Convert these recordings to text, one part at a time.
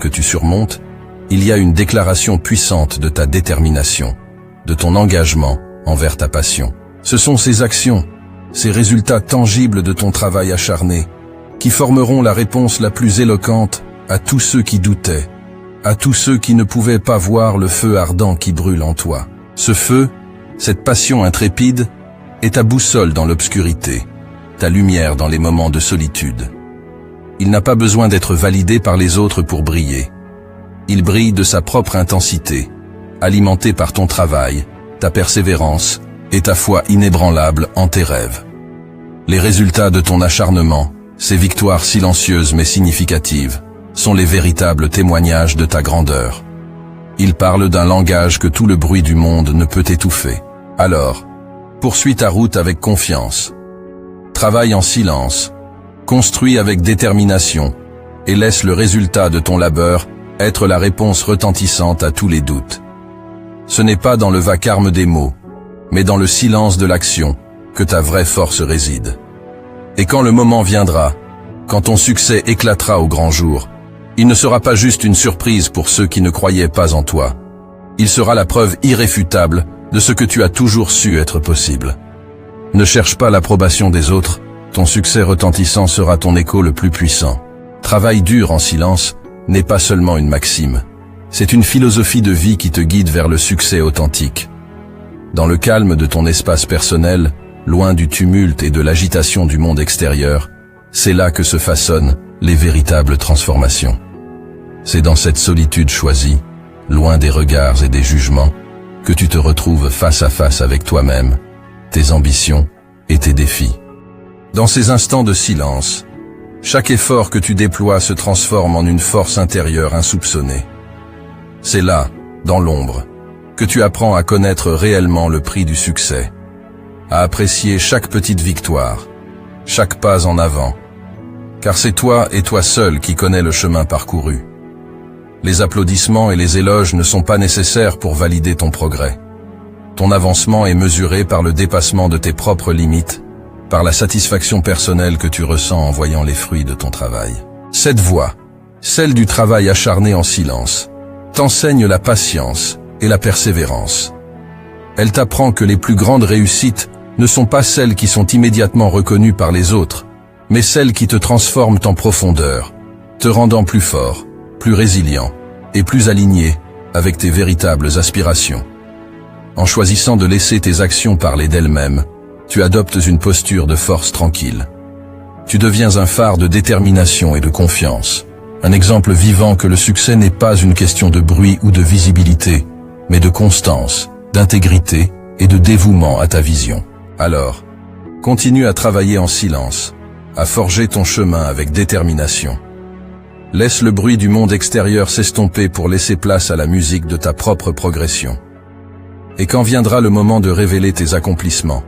que tu surmontes, il y a une déclaration puissante de ta détermination, de ton engagement envers ta passion. Ce sont ces actions, ces résultats tangibles de ton travail acharné, qui formeront la réponse la plus éloquente à tous ceux qui doutaient, à tous ceux qui ne pouvaient pas voir le feu ardent qui brûle en toi. Ce feu, cette passion intrépide, est ta boussole dans l'obscurité, ta lumière dans les moments de solitude. Il n'a pas besoin d'être validé par les autres pour briller. Il brille de sa propre intensité, alimenté par ton travail, ta persévérance et ta foi inébranlable en tes rêves. Les résultats de ton acharnement, ces victoires silencieuses mais significatives, sont les véritables témoignages de ta grandeur. Ils parlent d'un langage que tout le bruit du monde ne peut étouffer. Alors, poursuis ta route avec confiance. Travaille en silence, construis avec détermination et laisse le résultat de ton labeur être la réponse retentissante à tous les doutes. Ce n'est pas dans le vacarme des mots, mais dans le silence de l'action que ta vraie force réside. Et quand le moment viendra, quand ton succès éclatera au grand jour, il ne sera pas juste une surprise pour ceux qui ne croyaient pas en toi. Il sera la preuve irréfutable de ce que tu as toujours su être possible. Ne cherche pas l'approbation des autres, ton succès retentissant sera ton écho le plus puissant. Travail dur en silence n'est pas seulement une maxime, c'est une philosophie de vie qui te guide vers le succès authentique. Dans le calme de ton espace personnel, loin du tumulte et de l'agitation du monde extérieur, c'est là que se façonnent les véritables transformations. C'est dans cette solitude choisie, loin des regards et des jugements, que tu te retrouves face à face avec toi-même, tes ambitions et tes défis. Dans ces instants de silence, chaque effort que tu déploies se transforme en une force intérieure insoupçonnée. C'est là, dans l'ombre, que tu apprends à connaître réellement le prix du succès, à apprécier chaque petite victoire, chaque pas en avant, car c'est toi et toi seul qui connais le chemin parcouru. Les applaudissements et les éloges ne sont pas nécessaires pour valider ton progrès. Ton avancement est mesuré par le dépassement de tes propres limites, par la satisfaction personnelle que tu ressens en voyant les fruits de ton travail. Cette voie, celle du travail acharné en silence, t'enseigne la patience et la persévérance. Elle t'apprend que les plus grandes réussites ne sont pas celles qui sont immédiatement reconnues par les autres, mais celles qui te transforment en profondeur, te rendant plus fort, plus résilient et plus aligné avec tes véritables aspirations. En choisissant de laisser tes actions parler d'elles-mêmes, tu adoptes une posture de force tranquille. Tu deviens un phare de détermination et de confiance, un exemple vivant que le succès n'est pas une question de bruit ou de visibilité, mais de constance, d'intégrité et de dévouement à ta vision. Alors, continue à travailler en silence, à forger ton chemin avec détermination. Laisse le bruit du monde extérieur s'estomper pour laisser place à la musique de ta propre progression. Et quand viendra le moment de révéler tes accomplissements,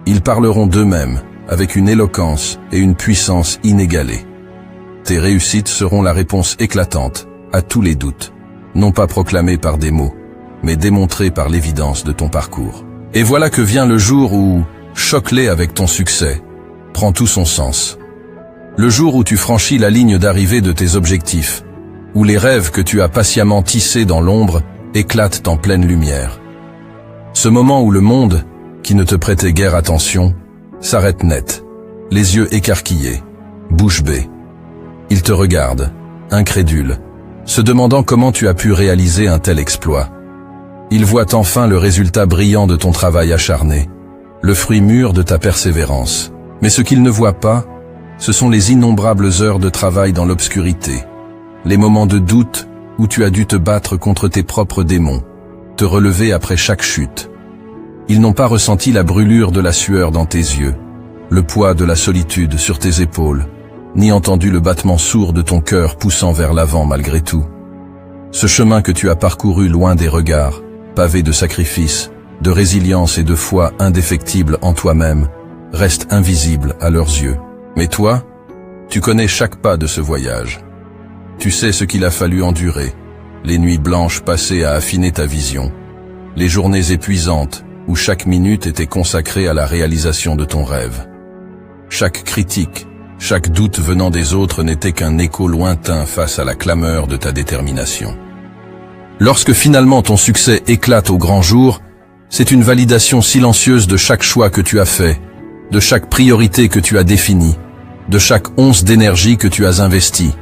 ils parleront d'eux-mêmes, avec une éloquence et une puissance inégalées. Tes réussites seront la réponse éclatante à tous les doutes, non pas proclamés par des mots, mais démontrés par l'évidence de ton parcours. Et voilà que vient le jour où, choque-les avec ton succès, prend tout son sens. Le jour où tu franchis la ligne d'arrivée de tes objectifs, où les rêves que tu as patiemment tissés dans l'ombre éclatent en pleine lumière. Ce moment où le monde, qui ne te prêtait guère attention, s'arrête net, les yeux écarquillés, bouche bée. Il te regarde, incrédule, se demandant comment tu as pu réaliser un tel exploit. Il voit enfin le résultat brillant de ton travail acharné, le fruit mûr de ta persévérance. Mais ce qu'il ne voit pas, ce sont les innombrables heures de travail dans l'obscurité, les moments de doute où tu as dû te battre contre tes propres démons, te relever après chaque chute. Ils n'ont pas ressenti la brûlure de la sueur dans tes yeux, le poids de la solitude sur tes épaules, ni entendu le battement sourd de ton cœur poussant vers l'avant malgré tout. Ce chemin que tu as parcouru loin des regards, pavé de sacrifices, de résilience et de foi indéfectible en toi-même, reste invisible à leurs yeux. Mais toi, tu connais chaque pas de ce voyage. Tu sais ce qu'il a fallu endurer, les nuits blanches passées à affiner ta vision, les journées épuisantes où chaque minute était consacrée à la réalisation de ton rêve. Chaque critique, Chaque doute venant des autres n'était qu'un écho lointain face à la clameur de ta détermination. Lorsque finalement ton succès éclate au grand jour, c'est une validation silencieuse de chaque choix que tu as fait, de chaque priorité que tu as définie, de chaque once d'énergie que tu as investie.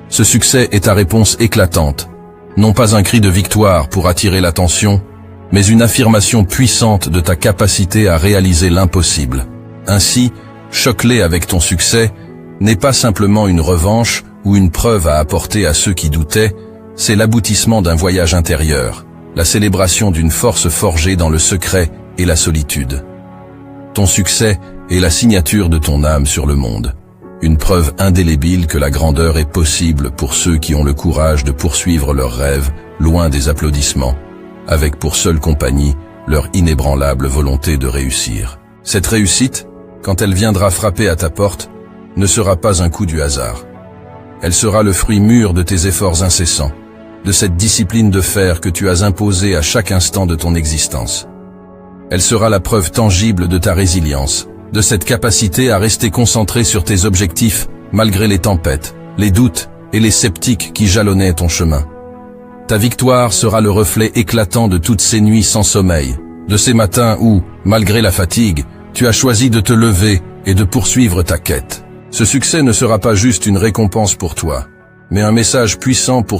Ce succès est ta réponse éclatante, non pas un cri de victoire pour attirer l'attention, mais une affirmation puissante de ta capacité à réaliser l'impossible. Ainsi, choquer avec ton succès n'est pas simplement une revanche ou une preuve à apporter à ceux qui doutaient, c'est l'aboutissement d'un voyage intérieur, la célébration d'une force forgée dans le secret et la solitude. Ton succès est la signature de ton âme sur le monde, une preuve indélébile que la grandeur est possible pour ceux qui ont le courage de poursuivre leurs rêves loin des applaudissements, avec pour seule compagnie leur inébranlable volonté de réussir. Cette réussite, quand elle viendra frapper à ta porte, ne sera pas un coup du hasard. Elle sera le fruit mûr de tes efforts incessants, de cette discipline de fer que tu as imposée à chaque instant de ton existence. Elle sera la preuve tangible de ta résilience, de cette capacité à rester concentré sur tes objectifs malgré les tempêtes, les doutes et les sceptiques qui jalonnaient ton chemin. Ta victoire sera le reflet éclatant de toutes ces nuits sans sommeil, de ces matins où, malgré la fatigue, tu as choisi de te lever et de poursuivre ta quête. Ce succès ne sera pas juste une récompense pour toi, mais un message puissant pour